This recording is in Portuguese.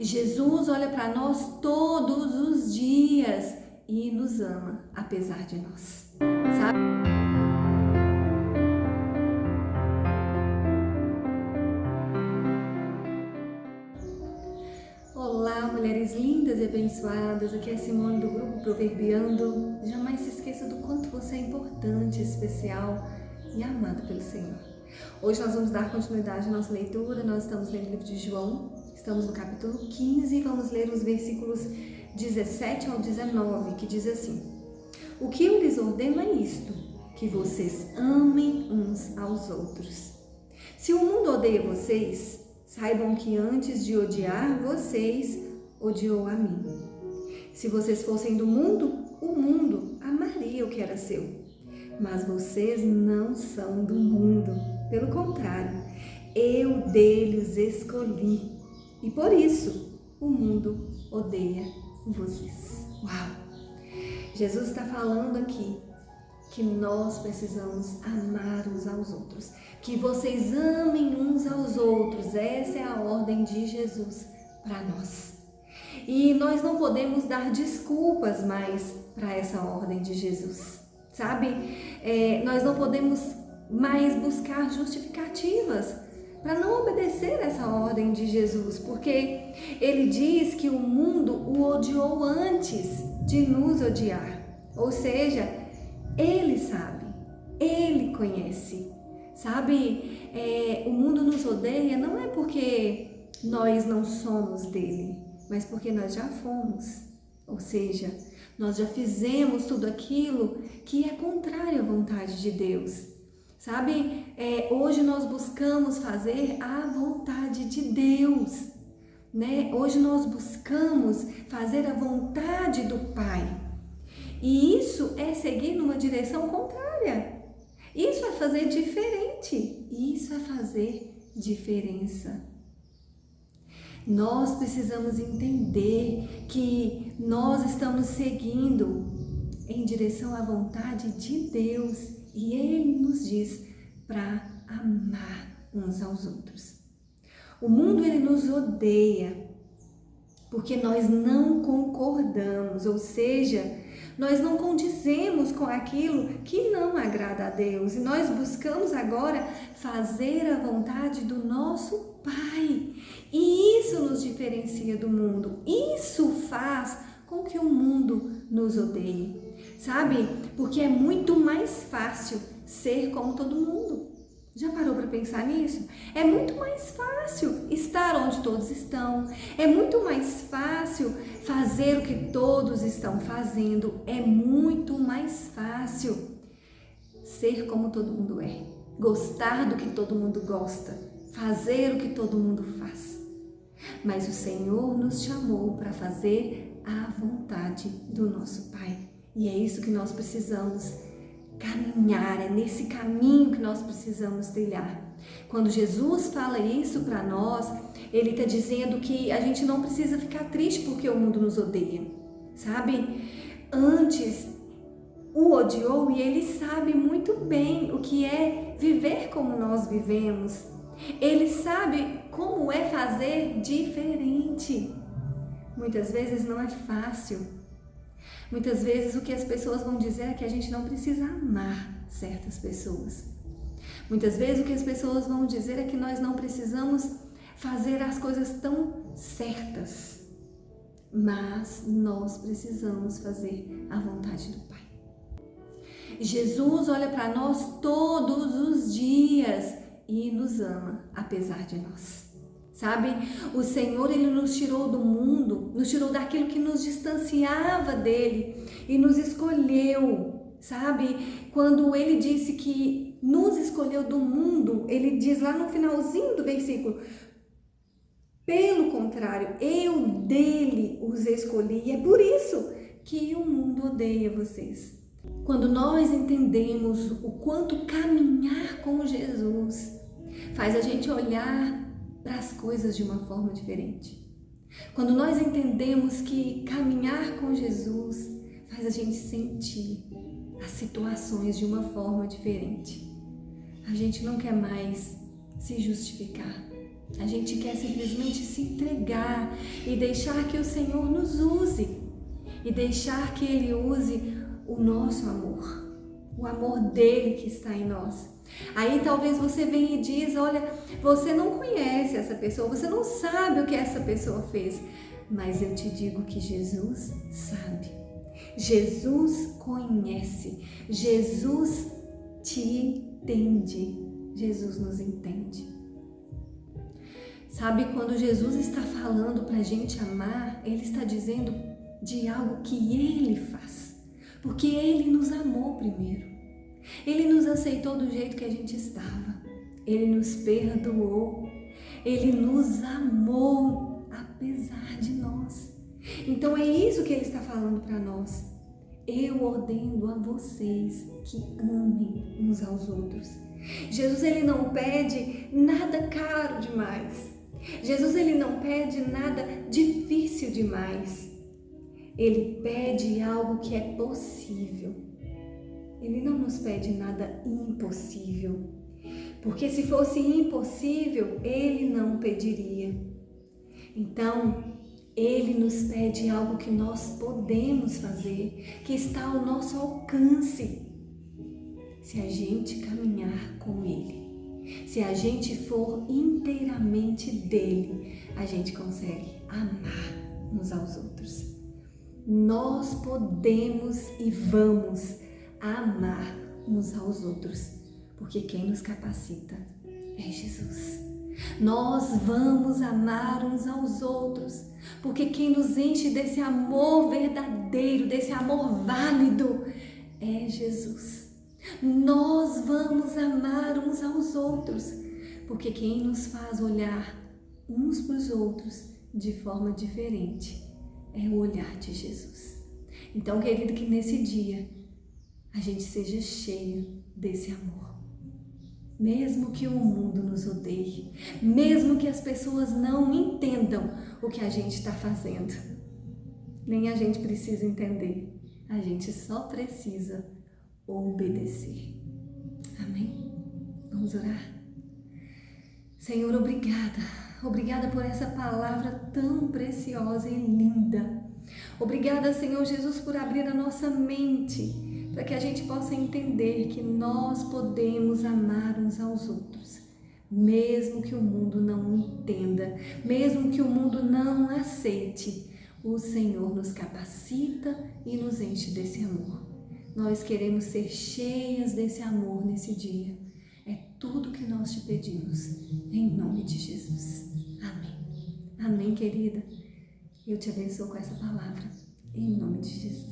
Jesus olha para nós todos os dias e nos ama, apesar de nós, sabe? Olá, mulheres lindas e abençoadas, aqui é Simone do Grupo Proverbiando. Jamais se esqueça do quanto você é importante, especial e amado pelo Senhor. Hoje nós vamos dar continuidade à nossa leitura, nós estamos lendo o livro de João, estamos no capítulo 15 e vamos ler os versículos 17 ao 19, que diz assim: O que eu lhes ordeno é isto, que vocês amem uns aos outros. Se o mundo odeia vocês, saibam que antes de odiar vocês, odiou a mim. Se vocês fossem do mundo, o mundo amaria o que era seu. Mas vocês não são do mundo. Pelo contrário, eu deles escolhi. E por isso, o mundo odeia vocês. Uau! Jesus está falando aqui que nós precisamos amar uns aos outros. Que vocês amem uns aos outros. Essa é a ordem de Jesus para nós. E nós não podemos dar desculpas mais para essa ordem de Jesus, sabe? Nós não podemos mais buscar justificativas para não obedecer essa ordem de Jesus, porque ele diz que o mundo o odiou antes de nos odiar. Ou seja, ele sabe, ele conhece. Sabe, o mundo nos odeia não é porque nós não somos dele, mas porque nós já fomos. Ou seja, nós já fizemos tudo aquilo que é contrário à vontade de Deus. Sabe, hoje nós buscamos fazer a vontade de Deus, né? Hoje nós buscamos fazer a vontade do Pai. E isso é seguir numa direção contrária. Isso é fazer diferente, isso é fazer diferença. Nós precisamos entender que nós estamos seguindo em direção à vontade de Deus e Ele nos diz para amar uns aos outros. O mundo ele nos odeia porque nós não concordamos, ou seja, nós não condizemos com aquilo que não agrada a Deus. E nós buscamos agora fazer a vontade do nosso Pai. E isso nos diferencia do mundo. Isso faz com que o mundo nos odeie. Sabe? Porque é muito mais fácil ser como todo mundo. Já parou para pensar nisso? É muito mais fácil estar onde todos estão. É muito mais fácil fazer o que todos estão fazendo. É muito mais fácil ser como todo mundo é. Gostar do que todo mundo gosta. Fazer o que todo mundo faz. Mas o Senhor nos chamou para fazer a vontade do nosso Pai. E é isso que nós precisamos caminhar, é nesse caminho que nós precisamos trilhar. Quando Jesus fala isso para nós, ele está dizendo que a gente não precisa ficar triste porque o mundo nos odeia, sabe? Antes o odiou e ele sabe muito bem o que é viver como nós vivemos. Ele sabe como é fazer diferente. Muitas vezes não é fácil. Muitas vezes o que as pessoas vão dizer é que a gente não precisa amar certas pessoas. Muitas vezes o que as pessoas vão dizer é que nós não precisamos fazer as coisas tão certas. Mas nós precisamos fazer a vontade do Pai. Jesus olha para nós todos os dias e nos ama, apesar de nós. Sabe, o Senhor ele nos tirou do mundo, nos tirou daquilo que nos distanciava dele e nos escolheu, sabe? Quando ele disse que nos escolheu do mundo, ele diz lá no finalzinho do versículo: pelo contrário, eu dele os escolhi, e é por isso que o mundo odeia vocês. Quando nós entendemos o quanto caminhar com Jesus faz a gente olhar para as coisas de uma forma diferente. Quando nós entendemos que caminhar com Jesus faz a gente sentir as situações de uma forma diferente. A gente não quer mais se justificar. A gente quer simplesmente se entregar e deixar que o Senhor nos use. E deixar que Ele use o nosso amor. O amor dele que está em nós. Aí talvez você venha e diz, olha, você não conhece essa pessoa, você não sabe o que essa pessoa fez. Mas eu te digo que Jesus sabe. Jesus conhece. Jesus te entende. Jesus nos entende. Sabe, quando Jesus está falando para a gente amar, Ele está dizendo de algo que Ele faz. Porque Ele nos amou primeiro. Ele nos aceitou do jeito que a gente estava. Ele nos perdoou. Ele nos amou apesar de nós. Então é isso que Ele está falando para nós. Eu ordeno a vocês que amem uns aos outros. Jesus, Ele não pede nada caro demais. Jesus, Ele não pede nada difícil demais. Ele pede algo que é possível. Ele não nos pede nada impossível. Porque se fosse impossível, Ele não pediria. Então, Ele nos pede algo que nós podemos fazer, que está ao nosso alcance. Se a gente caminhar com Ele, se a gente for inteiramente dele, a gente consegue amar uns aos outros. Nós podemos e vamos amar uns aos outros, porque quem nos capacita é Jesus. Nós vamos amar uns aos outros, porque quem nos enche desse amor verdadeiro, desse amor válido, é Jesus. Nós vamos amar uns aos outros, porque quem nos faz olhar uns para os outros de forma diferente é o olhar de Jesus. Então, querido, que nesse dia a gente seja cheia desse amor. Mesmo que o mundo nos odeie, mesmo que as pessoas não entendam o que a gente está fazendo, nem a gente precisa entender, a gente só precisa obedecer. Amém? Vamos orar? Senhor, obrigada por essa palavra tão preciosa e linda. Obrigada, Senhor Jesus, por abrir a nossa mente, para que a gente possa entender que nós podemos amar uns aos outros, mesmo que o mundo não entenda, mesmo que o mundo não aceite. O Senhor nos capacita e nos enche desse amor. Nós queremos ser cheias desse amor nesse dia. É tudo que nós te pedimos, em nome de Jesus. Amém. Amém, querida. Eu te abençoo com essa palavra, em nome de Jesus.